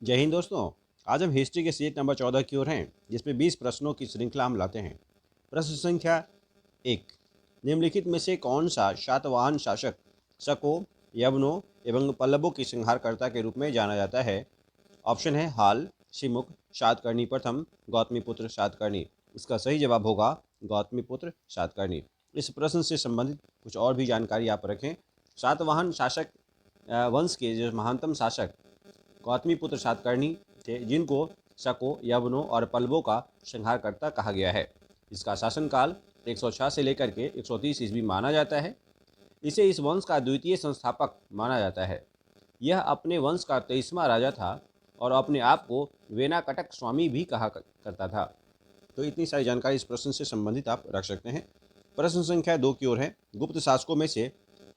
जय हिंद दोस्तों। आज हम हिस्ट्री के सीट नंबर 14 की ओर हैं, जिसमें 20 प्रश्नों की श्रृंखला हम लाते हैं। प्रश्न संख्या 1। निम्नलिखित में से कौन सा शातवाहन शासक शको, यवनों एवं पल्लवों की संहारकर्ता के रूप में जाना जाता है? ऑप्शन है हाल, शिमुख, सातकर्णी प्रथम, गौतमीपुत्र सातकर्णी। इसका सही जवाब होगा गौतमीपुत्र सातकर्णी। इस प्रश्न से संबंधित कुछ और भी जानकारी आप रखें। सातवाहन शासक वंश के जो महानतम शासक गौतमीपुत्र सातकर्णी थे, जिनको शको, यवनों और पल्लवों का संहारकर्ता कहा गया है। इसका शासनकाल 106 से लेकर के 130 ईस्वी माना जाता है। इसे इस वंश का द्वितीय संस्थापक माना जाता है। यह अपने वंश का 23वां राजा था और अपने आप को वेनाकटक स्वामी भी कहा करता था। तो इतनी सारी जानकारी इस प्रश्न से संबंधित आप रख सकते हैं। प्रश्न संख्या 2 की ओर है। गुप्त शासकों में से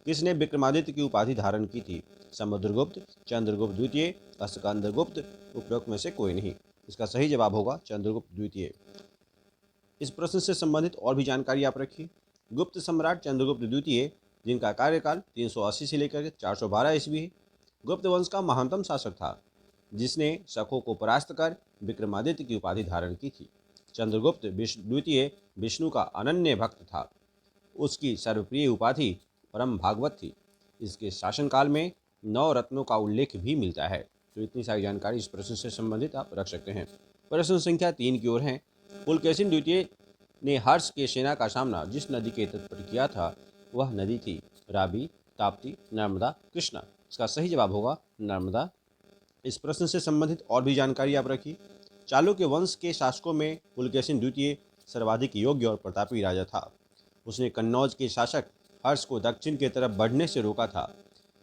किसने विक्रमादित्य की उपाधि धारण की थी? समुद्रगुप्त, चंद्रगुप्त द्वितीय, स्कंदगुप्त, उपरोक्त में से कोई नहीं। इसका सही जवाब होगा चंद्रगुप्त द्वितीय। इस प्रश्न से संबंधित और भी जानकारी आप रखिए। गुप्त सम्राट चंद्रगुप्त द्वितीय, जिनका कार्यकाल 380 से लेकर 412 ईस्वी है, गुप्त वंश का महानतम शासक था, जिसने शकों को परास्त कर विक्रमादित्य की उपाधि धारण की थी। चंद्रगुप्त द्वितीय विष्णु का अनन्य भक्त था। उसकी सर्वप्रिय उपाधि परम भागवत थी। इसके शासनकाल में 9 रत्नों का उल्लेख भी मिलता है। तो इतनी सारी जानकारी इस प्रश्न से संबंधित आप रख सकते हैं। प्रश्न संख्या 3 की ओर है। पुलकेशिन द्वितीय ने हर्ष के सेना का सामना जिस नदी के तट पर किया था, वह नदी थी रावी, ताप्ती, नर्मदा, कृष्णा। इसका सही जवाब होगा नर्मदा। इस प्रश्न से संबंधित और भी जानकारी आप रखिए। चालुक्य वंश के शासकों में पुलकेशिन द्वितीय सर्वाधिक योग्य और प्रतापी राजा था। उसने कन्नौज के शासक हर्ष को दक्षिण की तरफ बढ़ने से रोका था,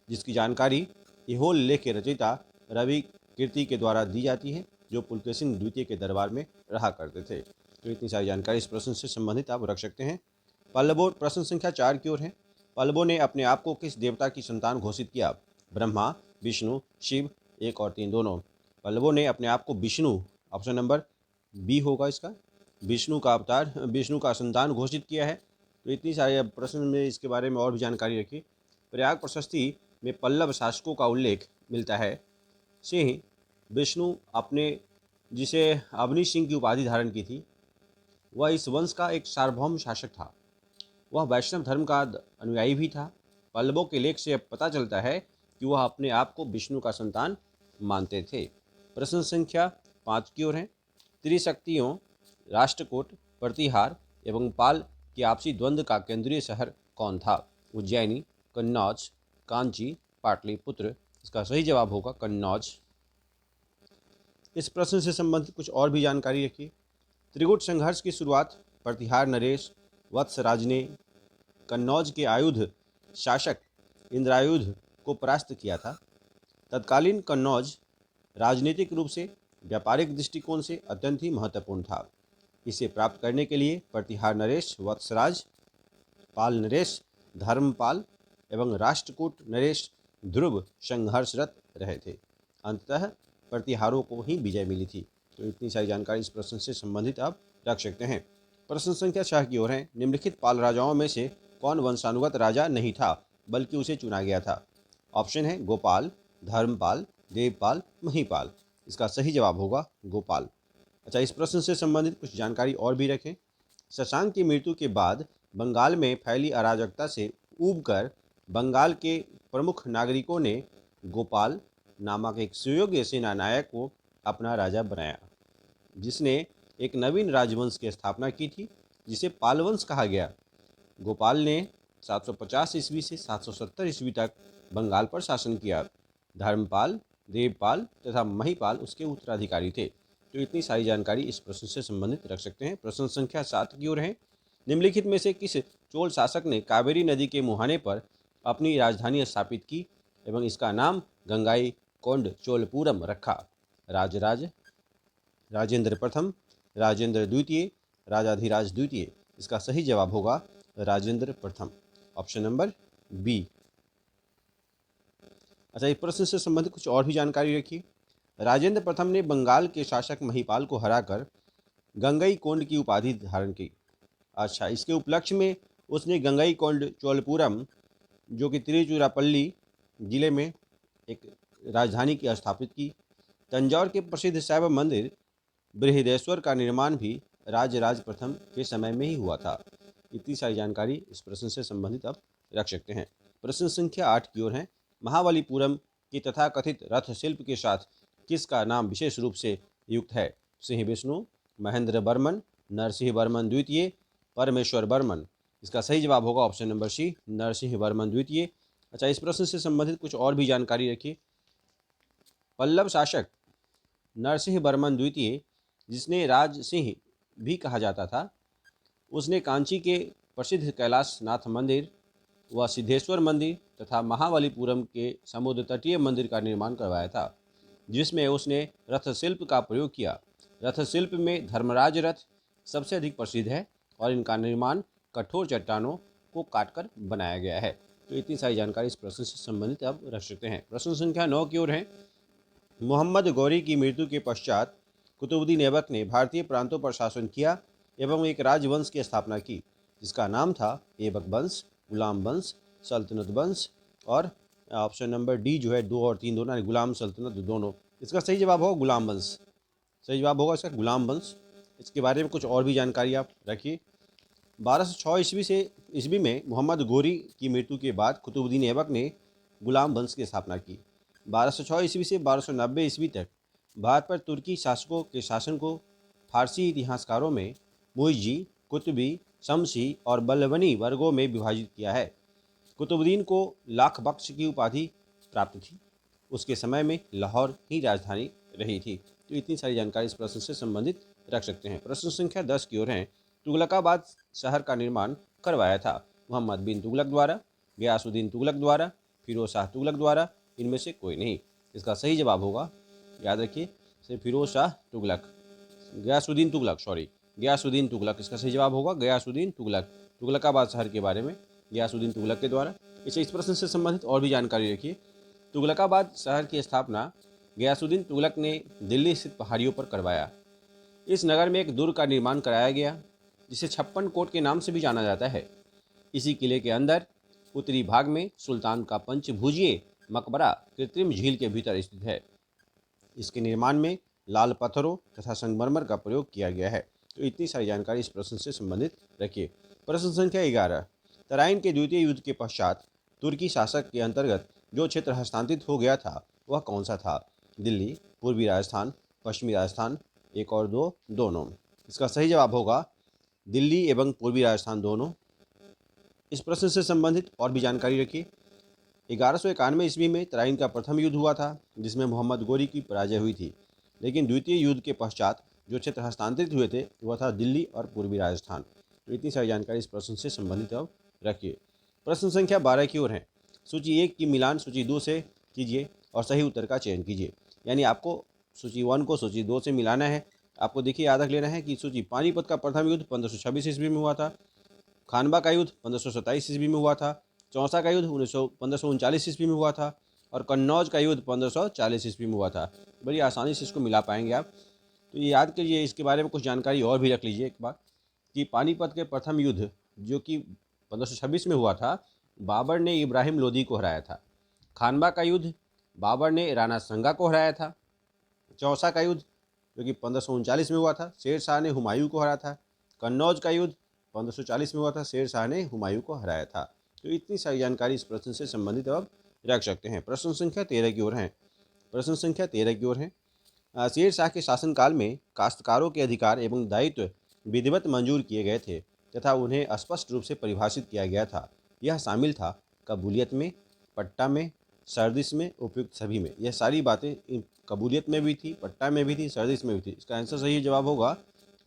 जिसकी जानकारी ऐहोल लेख के रचयिता रवि कीर्ति के द्वारा दी जाती है, जो पुलकेशिन द्वितीय के दरबार में रहा करते थे। तो इतनी सारी जानकारी इस प्रश्न से संबंधित आप रख सकते हैं। पल्लवों प्रश्न संख्या 4 की ओर है। पल्लवों ने अपने आप को किस देवता की संतान घोषित किया? ब्रह्मा, विष्णु, शिव, 1 और 3 दोनों। पल्लवों ने अपने आप को विष्णु, ऑप्शन नंबर बी होगा इसका, विष्णु का अवतार, विष्णु का संतान घोषित किया है। तो इतनी सारे प्रश्न में इसके बारे में और भी जानकारी रखी। प्रयाग प्रशस्ति में पल्लव शासकों का उल्लेख मिलता है। सिंह विष्णु अपने जिसे अवनी सिंह की उपाधि धारण की थी, वह इस वंश का एक सार्वभौम शासक था। वह वैष्णव धर्म का अनुयायी भी था। पल्लवों के लेख से पता चलता है कि वह अपने आप को विष्णु का संतान मानते थे। प्रश्न संख्या 5 की ओर है। त्रिशक्तियों राष्ट्रकूट, प्रतिहार एवं पाल के आपसी द्वंद्व का केंद्रीय शहर कौन था? उज्जैनी, कन्नौज, कांची, पाटलिपुत्र। इसका सही जवाब होगा कन्नौज। इस प्रश्न से संबंधित कुछ और भी जानकारी रखिए। त्रिकूट संघर्ष की शुरुआत प्रतिहार नरेश वत्सराज ने कन्नौज के आयुध शासक इंद्रायुध को परास्त किया था। तत्कालीन कन्नौज राजनीतिक रूप से व्यापारिक दृष्टिकोण से अत्यंत ही महत्वपूर्ण था। इसे प्राप्त करने के लिए प्रतिहार नरेश वत्सराज, पाल नरेश धर्मपाल एवं राष्ट्रकूट नरेश ध्रुव संघर्षरत रहे थे। अंततः प्रतिहारों को ही विजय मिली थी। तो इतनी सारी जानकारी इस प्रश्न से संबंधित आप रख सकते हैं। प्रश्न संख्या 6 की ओर है। निम्नलिखित पाल राजाओं में से कौन वंशानुगत राजा नहीं था, बल्कि उसे चुना गया था? ऑप्शन है गोपाल, धर्मपाल, देवपाल, महिपाल। इसका सही जवाब होगा गोपाल। अच्छा, इस प्रश्न से संबंधित कुछ जानकारी और भी रखें। शशांक की मृत्यु के बाद बंगाल में फैली अराजकता से ऊबकर बंगाल के प्रमुख नागरिकों ने गोपाल नामक एक सुयोग्य सेना नायक को अपना राजा बनाया, जिसने एक नवीन राजवंश की स्थापना की थी, जिसे पालवंश कहा गया। गोपाल ने 750 ईस्वी से 770 ईस्वी तक बंगाल पर शासन किया। धर्मपाल, देवपाल तथा महिपाल उसके उत्तराधिकारी थे। तो इतनी सारी जानकारी इस प्रश्न से संबंधित रख सकते हैं। प्रश्न संख्या 7 की ओर है। निम्नलिखित में से किस चोल शासक ने कावेरी नदी के मुहाने पर अपनी राजधानी स्थापित की एवं इसका नाम गंगाई कोंड चोलपुरम रखा? राजराज, राजेंद्र प्रथम, राजेंद्र द्वितीय, राजाधिराज द्वितीय। इसका सही जवाब होगा राजेंद्र प्रथम, ऑप्शन नंबर बी। अच्छा, इस प्रश्न से संबंधित कुछ और भी जानकारी रखिए। राजेंद्र प्रथम ने बंगाल के शासक महिपाल को हराकर गंगई कोंड की उपाधि धारण की। अच्छा, इसके उपलक्ष्य में उसने गंगई कोंड चोलपुरम, जो कि तिरुचिरापल्ली जिले में एक राजधानी की स्थापित की। तंजौर के प्रसिद्ध शैव मंदिर बृहदेश्वर का निर्माण भी राजराज प्रथम के समय में ही हुआ था। इतनी सारी जानकारी इस प्रश्न से संबंधित आप रख सकते हैं। प्रश्न संख्या 8 की ओर है। महाबलीपुरम की तथाकथित रथ शिल्प के साथ किसका नाम विशेष रूप से युक्त है? सिंह विष्णु, महेंद्र बर्मन, नरसिंह वर्मन द्वितीय, परमेश्वर बर्मन। इसका सही जवाब होगा option number C, Narasimha Varman द्वितीय। अच्छा, इस प्रश्न से संबंधित कुछ और भी जानकारी रखिए। पल्लव शासक नरसिंह वर्मन द्वितीय, जिसने राज सिंह भी कहा जाता था, उसने कांची के प्रसिद्ध कैलाश नाथ मंदिर व सिद्धेश्वर मंदिर तथा महाबलीपुरम के समुद्र तटीय मंदिर का निर्माण करवाया था, जिसमें उसने रथ शिल्प का प्रयोग किया। रथ शिल्प में धर्मराज रथ सबसे अधिक प्रसिद्ध है और इनका निर्माण कठोर चट्टानों को काटकर बनाया गया है। तो इतनी सारी जानकारी इस प्रश्न से संबंधित आप रख सकते हैं। प्रश्न संख्या 9 की ओर है। मोहम्मद गौरी की मृत्यु के पश्चात कुतुबुद्दीन ऐबक ने भारतीय प्रांतों पर शासन किया एवं एक राजवंश की स्थापना की, जिसका नाम था ऐबक वंश, गुलाम वंश, सल्तनत वंश और ऑप्शन नंबर डी जो है 2 और 3 दोनों, गुलाम सल्तनत दोनों। इसका सही जवाब होगा गुलाम वंश। सही जवाब होगा इसका गुलाम वंश। इसके बारे में कुछ और भी जानकारी आप रखिए। 1206 ईस्वी में मोहम्मद गौरी की मृत्यु के बाद कुतुबुद्दीन ऐबक ने गुलाम वंश की स्थापना की। 1206 ईस्वी से 1290 ईस्वी तक भारत पर तुर्की शासकों के शासन को फारसी इतिहासकारों में मुइज़्ज़ी, कुतुबी, शमसी और बल्लवनी वर्गों में विभाजित किया है। कुतुबुद्दीन को लाख बख्श की उपाधि प्राप्त थी। उसके समय में लाहौर ही राजधानी रही थी। तो इतनी सारी जानकारी इस प्रश्न से संबंधित रख सकते हैं। प्रश्न संख्या 10 की ओर है। तुगलकाबाद शहर का निर्माण करवाया था मोहम्मद बिन तुगलक द्वारा, गयासुद्दीन तुगलक द्वारा, फिरोज शाह तुगलक द्वारा, इनमें से कोई नहीं। इसका सही जवाब होगा, याद रखिए, से फिरोज शाह तुगलक, गयासुद्दीन तुगलक, गयासुद्दीन तुगलक। इसका सही जवाब होगा गयासुद्दीन तुगलक। तुगलकाबाद शहर के बारे में गयासुद्दीन तुगलक के द्वारा। इस प्रश्न से संबंधित और भी जानकारी रखिए। तुगलकाबाद शहर की स्थापना गयासुद्दीन तुगलक ने दिल्ली स्थित पहाड़ियों पर करवाया। इस नगर में एक दुर्ग का निर्माण कराया गया, जिसे 56 कोट के नाम से भी जाना जाता है। इसी किले के अंदर उत्तरी भाग में सुल्तान का पंचभुजीय मकबरा कृत्रिम झील के भीतर स्थित है। इसके निर्माण में लाल पत्थरों तथा संगमरमर का प्रयोग किया गया है। तो इतनी सारी जानकारी इस प्रश्न से संबंधित रखिए। प्रश्न संख्या 11। तराइन के द्वितीय युद्ध के पश्चात तुर्की शासक के अंतर्गत जो क्षेत्र हस्तांतरित हो गया था वह कौन सा था? दिल्ली, पूर्वी राजस्थान, पश्चिमी राजस्थान, एक और दो, दोनों। इसका सही जवाब होगा दिल्ली एवं पूर्वी राजस्थान दोनों। इस प्रश्न से संबंधित और भी जानकारी रखिए। 1191 ईस्वी में तराइन का प्रथम युद्ध हुआ था, जिसमें मोहम्मद गौरी की पराजय हुई थी। लेकिन द्वितीय युद्ध के पश्चात जो क्षेत्र हस्तांतरित हुए थे वह था दिल्ली और पूर्वी राजस्थान। तो इतनी सारी जानकारी इस प्रश्न से संबंधित अब रखिए। प्रश्न संख्या 12 की ओर है। सूची 1 की मिलान सूची 2 से कीजिए और सही उत्तर का चयन कीजिए। यानी आपको सूची 1 को सूची 2 से मिलाना है। आपको देखिए याद रख लेना है कि सूची पानीपत का प्रथम युद्ध 1526 ईस्वी में हुआ था, खानवा का युद्ध 1527 ईस्वी में हुआ था, चौसा का युद्ध 1539 ईस्वी में हुआ था और कन्नौज का युद्ध 1540 ईस्वी में हुआ था। बड़ी आसानी से इसको मिला पाएंगे आप। तो ये याद कीजिए, इसके बारे में कुछ जानकारी और भी रख लीजिए एक बार कि पानीपत के प्रथम युद्ध जो कि 1526 में हुआ था, बाबर ने इब्राहिम लोदी को हराया था। खानवा का युद्ध बाबर ने राणा संगा को हराया था। चौसा का युद्ध जो कि 1539 में हुआ था, शेर शाह ने हुमायूं को हराया था। कन्नौज का युद्ध 1540 में हुआ था, शेर शाह ने हुमायूं को हराया था। तो इतनी सारी जानकारी इस प्रश्न से संबंधित अब रख सकते हैं। प्रश्न संख्या 13 की ओर है। प्रश्न संख्या 13 की ओर है। शेर शाह के शासनकाल में काश्तकारों के अधिकार एवं दायित्व विधिवत मंजूर किए गए थे तथा उन्हें स्पष्ट रूप से परिभाषित किया गया था। यह शामिल था कबूलियत में, पट्टा में, सर्दिश में, उपयुक्त सभी में। यह सारी बातें कबूलियत में भी थी, पट्टा में भी थी, सर्दिश में भी थी। इसका आंसर सही जवाब होगा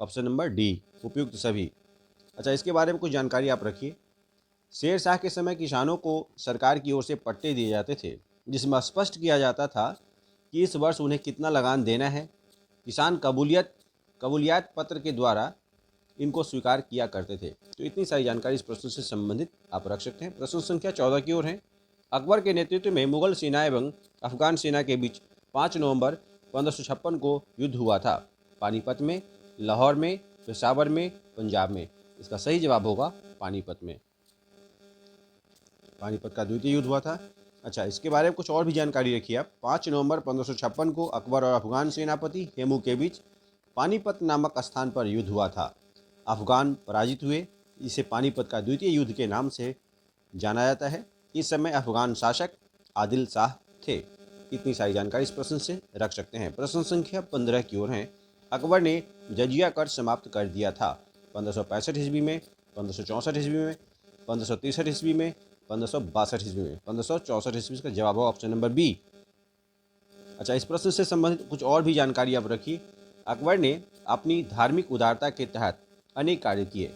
ऑप्शन नंबर डी, उपयुक्त सभी। अच्छा, इसके बारे में कुछ जानकारी आप रखिए। शेर शाह के समय किसानों को सरकार की ओर से पट्टे दिए जाते थे, जिसमें स्पष्ट किया जाता था कि इस वर्ष उन्हें कितना लगान देना है। किसान कबूलियात पत्र के द्वारा इनको स्वीकार किया करते थे। तो इतनी सारी जानकारी इस प्रश्न से संबंधित आप रख सकते हैं। प्रश्न संख्या 14 की ओर है। अकबर के नेतृत्व में मुगल सेना एवं अफगान सेना के बीच 5 नवंबर 1556 को युद्ध हुआ था। पानीपत में, लाहौर में, पेशावर में, पंजाब में। इसका सही जवाब होगा पानीपत में। पानीपत का द्वितीय युद्ध हुआ था अच्छा, इसके बारे में कुछ और भी जानकारी रखिए आप। 5 नवंबर 1556 को अकबर और अफगान सेनापति हेमू के बीच पानीपत नामक स्थान पर युद्ध हुआ था। अफगान पराजित हुए। इसे पानीपत का द्वितीय युद्ध के नाम से जाना जाता है। इस समय अफगान शासक आदिल शाह थे। इतनी सारी जानकारी इस प्रश्न से रख सकते हैं। प्रश्न संख्या 15 की ओर है। अकबर ने जजिया कर समाप्त कर दिया था। 1565 ईस्वी में, 1564 ईस्वी में, 1563 ईस्वी में, 1562 ईस्वी में। 1564 ईस्वी का जवाब होगा ऑप्शन नंबर बी। अच्छा, इस प्रश्न से संबंधित कुछ और भी जानकारी आप रखिए। अकबर ने अपनी धार्मिक उदारता के तहत अनेक कार्य किए,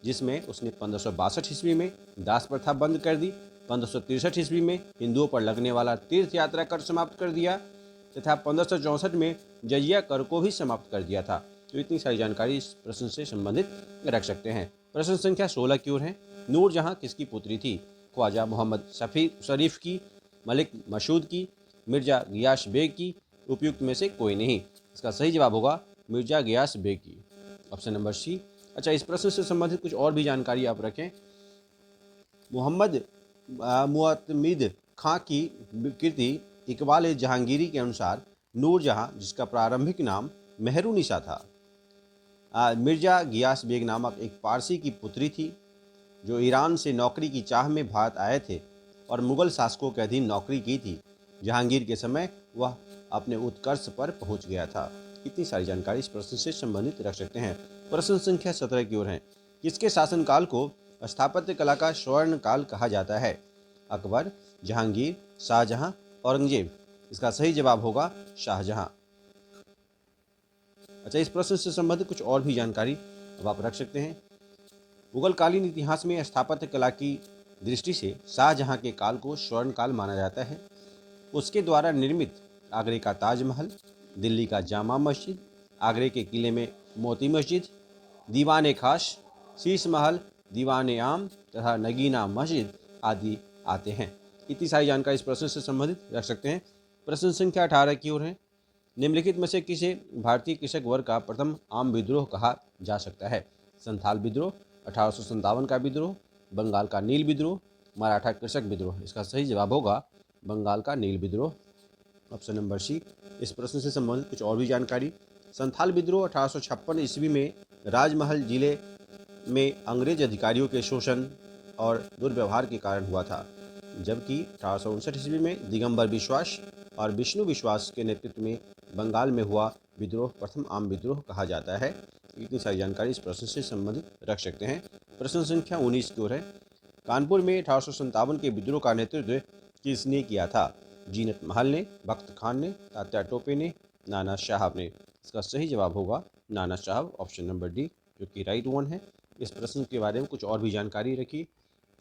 जिसमें उसने 1562 ईस्वी में दास प्रथा बंद कर दी, 1563 ईस्वी में हिंदुओं पर लगने वाला तीर्थ यात्रा कर समाप्त कर दिया तथा 1564 में जजिया कर को भी समाप्त कर दिया था। तो इतनी सारी जानकारी इस प्रश्न से संबंधित रख सकते हैं। प्रश्न संख्या 16 की ओर है। नूरजहां किसकी पुत्री थी? ख्वाजा मोहम्मद शरीफ की, मलिक मसूद की, मिर्जा गियास बेग की, उपयुक्त में से कोई नहीं। इसका सही जवाब होगा मिर्जा गियास बेग की, ऑप्शन नंबर सी। अच्छा, इस प्रश्न से संबंधित कुछ और भी जानकारी आप रखें। मोहम्मद मुअत्तमिद खां की कृति इकबाल जहांगीरी के अनुसार नूरजहां, जिसका प्रारंभिक नाम मेहरुनिसा था, मिर्जा गियास बेग नामक एक पारसी की पुत्री थी, जो ईरान से नौकरी की चाह में भारत आए थे और मुगल शासकों के अधीन नौकरी की थी। जहांगीर के समय वह अपने उत्कर्ष पर पहुंच गया था। इतनी सारी जानकारी इस प्रश्न से संबंधित रख सकते हैं। प्रश्न संख्या 17 की ओर है। किसके शासनकाल को स्थापत्य कला का स्वर्ण काल कहा जाता है? अकबर, जहांगीर, शाहजहां, औरंगजेब। इसका सही जवाब होगा शाहजहां। अच्छा, इस प्रश्न से संबंधित कुछ और भी जानकारी अब आप रख सकते हैं। मुगलकालीन इतिहास में स्थापत्य कला की दृष्टि से शाहजहां के काल को स्वर्ण काल माना जाता है। उसके द्वारा निर्मित आगरे का ताजमहल, दिल्ली का जामा मस्जिद, आगरे के किले में मोती मस्जिद, दीवान खास, शीश महल, दीवान आम तथा नगीना मस्जिद आदि आते हैं। इतनी सारी जानकारी इस प्रश्न से संबंधित रख सकते हैं। प्रश्न संख्या 18 की ओर है। निम्नलिखित में से किसे भारतीय कृषक वर्ग का प्रथम आम विद्रोह कहा जा सकता है? संथाल विद्रोह, 1857 का विद्रोह, बंगाल का नील विद्रोह, मराठा कृषक विद्रोह। इसका सही जवाब होगा बंगाल का नील विद्रोह, ऑप्शन नंबर सी। इस प्रश्न से संबंधित कुछ और भी जानकारी। संथाल विद्रोह 1856 ईस्वी में राजमहल जिले में अंग्रेज अधिकारियों के शोषण और दुर्व्यवहार के कारण हुआ था, जबकि 1859 ईस्वी में दिगंबर विश्वास और विष्णु विश्वास के नेतृत्व में बंगाल में हुआ विद्रोह प्रथम आम विद्रोह कहा जाता है। इतनी सारी जानकारी इस प्रश्न से संबंधित रख सकते हैं। प्रश्न संख्या 19 की ओर है। कानपुर में 1857 के विद्रोह का नेतृत्व किसने किया था? जीनत महल ने, बख्त खान ने, तात्या टोपे ने, नाना साहब ने। इसका सही जवाब होगा नाना साहब, ऑप्शन नंबर डी, जो कि राइट वन है। इस प्रश्न के बारे में कुछ और भी जानकारी रखी।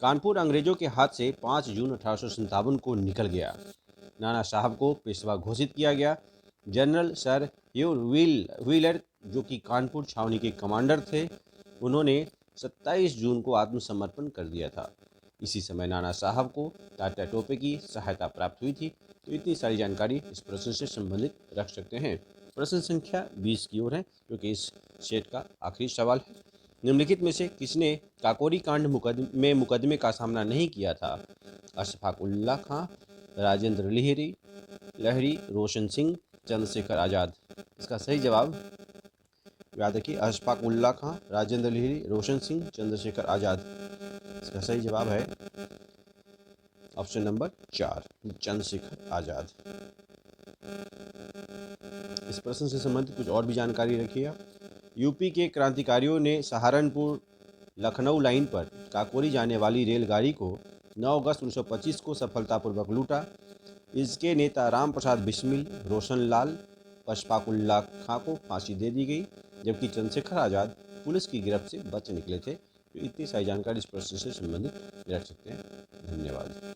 कानपुर अंग्रेजों के हाथ से 5 जून 1857 को निकल गया। नाना साहब को पेशवा घोषित किया गया। जनरल सर ह्यू व्हीलर, जो कि कानपुर छावनी के कमांडर थे, उन्होंने 27 जून को आत्मसमर्पण कर दिया था। इसी समय नाना साहब को तात्या टोपे की सहायता प्राप्त हुई थी। तो इतनी सारी जानकारी इस प्रश्न से संबंधित रख सकते हैं। प्रश्न संख्या 20 की ओर है, क्योंकि इस सेट का आखिरी सवाल है। निम्नलिखित में से किसने काकोरी कांड मुकदमे का सामना नहीं किया था? अशफाक उल्लाह खां, राजेंद्र लहरी, रोशन सिंह, चंद्रशेखर आज़ाद। इसका सही जवाब याद रखिए, अशफाक उल्लाह खां, राजेंद्र लहरी, रोशन सिंह, चंद्रशेखर आज़ाद। इसका सही जवाब है ऑप्शन नंबर 4, चंद्रशेखर आज़ाद। इस प्रश्न से संबंधित कुछ और भी जानकारी रखिए। यूपी के क्रांतिकारियों ने सहारनपुर लखनऊ लाइन पर काकोरी जाने वाली रेलगाड़ी को 9 अगस्त 1925 को सफलतापूर्वक लूटा। इसके नेता राम प्रसाद बिस्मिल, रोशन लाल, अशफाक उल्लाह खां को फांसी दे दी गई, जबकि चंद्रशेखर आज़ाद पुलिस की गिरफ्त से बच निकले थे। तो इतनी सारी जानकारी इस प्रश्न से संबंधित रख सकते हैं। धन्यवाद।